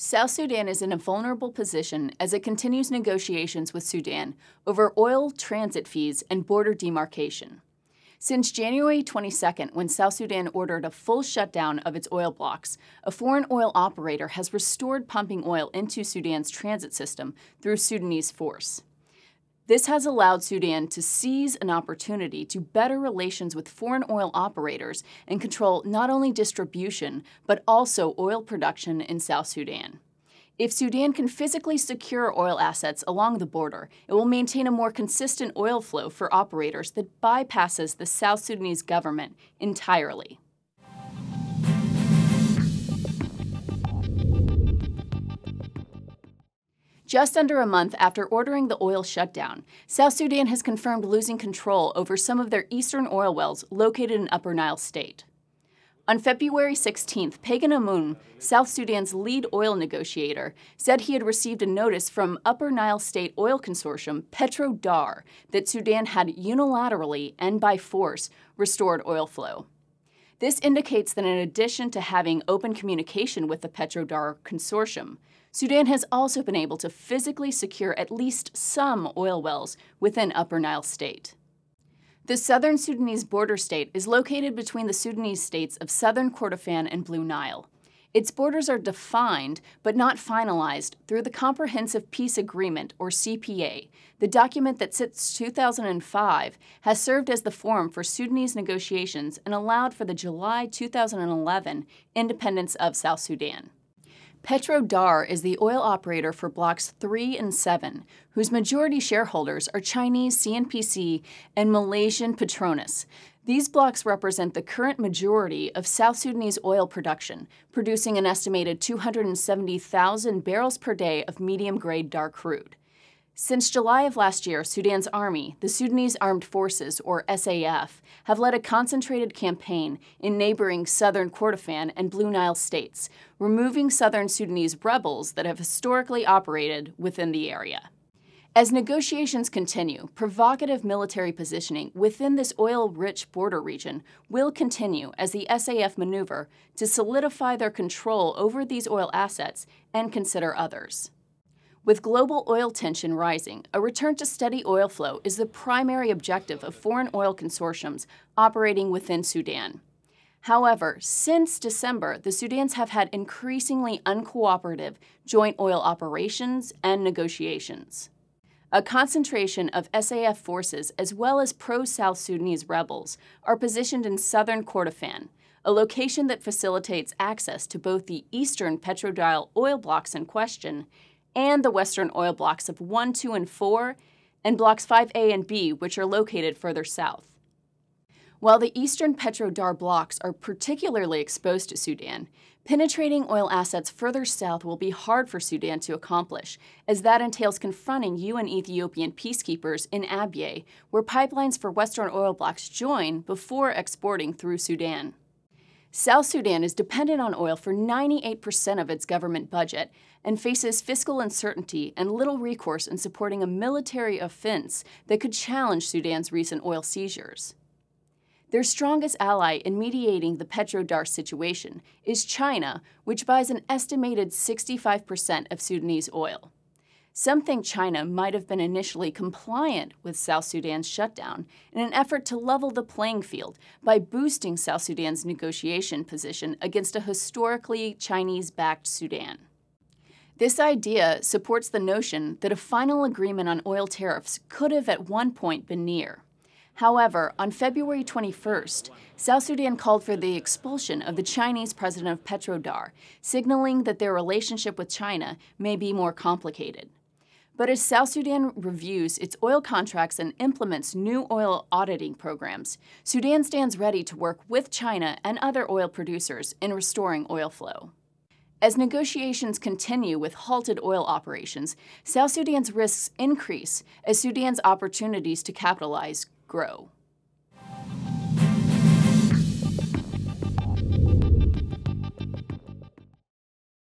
South Sudan is in a vulnerable position as it continues negotiations with Sudan over oil transit fees and border demarcation. Since January 22nd, when South Sudan ordered a full shutdown of its oil blocks, a foreign oil operator has restored pumping oil into Sudan's transit system through Sudanese force. This has allowed Sudan to seize an opportunity to better relations with foreign oil operators and control not only distribution, but also oil production in South Sudan. If Sudan can physically secure oil assets along the border, it will maintain a more consistent oil flow for operators that bypasses the South Sudanese government entirely. Just under a month after ordering the oil shutdown, South Sudan has confirmed losing control over some of their eastern oil wells located in Upper Nile State. On February 16th, Pagan Ammum, South Sudan's lead oil negotiator, said he had received a notice from Upper Nile State oil consortium Petroleum that Sudan had unilaterally and by force restored oil flow. This indicates that in addition to having open communication with the Petroleum consortium, Sudan has also been able to physically secure at least some oil wells within Upper Nile State. The southern Sudanese border state is located between the Sudanese states of Southern Kordofan and Blue Nile. Its borders are defined but not finalized through the Comprehensive Peace Agreement, or CPA. The document that since 2005 has served as the forum for Sudanese negotiations and allowed for the July 2011 independence of South Sudan. Petroleum is the oil operator for Blocks 3 and 7, whose majority shareholders are Chinese CNPC and Malaysian Petronas. These blocks represent the current majority of South Sudanese oil production, producing an estimated 270,000 barrels per day of medium-grade dark crude. Since July of last year, Sudan's army, the Sudanese Armed Forces, or SAF, have led a concentrated campaign in neighboring southern Kordofan and Blue Nile states, removing southern Sudanese rebels that have historically operated within the area. As negotiations continue, provocative military positioning within this oil-rich border region will continue as the SAF maneuver to solidify their control over these oil assets and consider others. With global oil tension rising, a return to steady oil flow is the primary objective of foreign oil consortiums operating within Sudan. However, since December, the Sudans have had increasingly uncooperative joint oil operations and negotiations. A concentration of SAF forces as well as pro-South Sudanese rebels are positioned in southern Kordofan, a location that facilitates access to both the eastern Petroleum oil blocks in question and the western oil blocks of 1, 2, and 4, and blocks 5A and B, which are located further south. While the eastern Petroleum blocks are particularly exposed to Sudan, penetrating oil assets further south will be hard for Sudan to accomplish, as that entails confronting UN Ethiopian peacekeepers in Abyei, where pipelines for western oil blocks join before exporting through Sudan. South Sudan is dependent on oil for 98% of its government budget and faces fiscal uncertainty and little recourse in supporting a military offense that could challenge Sudan's recent oil seizures. Their strongest ally in mediating the Petroleum situation is China, which buys an estimated 65% of Sudanese oil. Some think China might have been initially compliant with South Sudan's shutdown in an effort to level the playing field by boosting South Sudan's negotiation position against a historically Chinese-backed Sudan. This idea supports the notion that a final agreement on oil tariffs could have at one point been near. However, on February 21st, South Sudan called for the expulsion of the Chinese president of Petroleum, signaling that their relationship with China may be more complicated. But as South Sudan reviews its oil contracts and implements new oil auditing programs, Sudan stands ready to work with China and other oil producers in restoring oil flow. As negotiations continue with halted oil operations, South Sudan's risks increase as Sudan's opportunities to capitalize grow.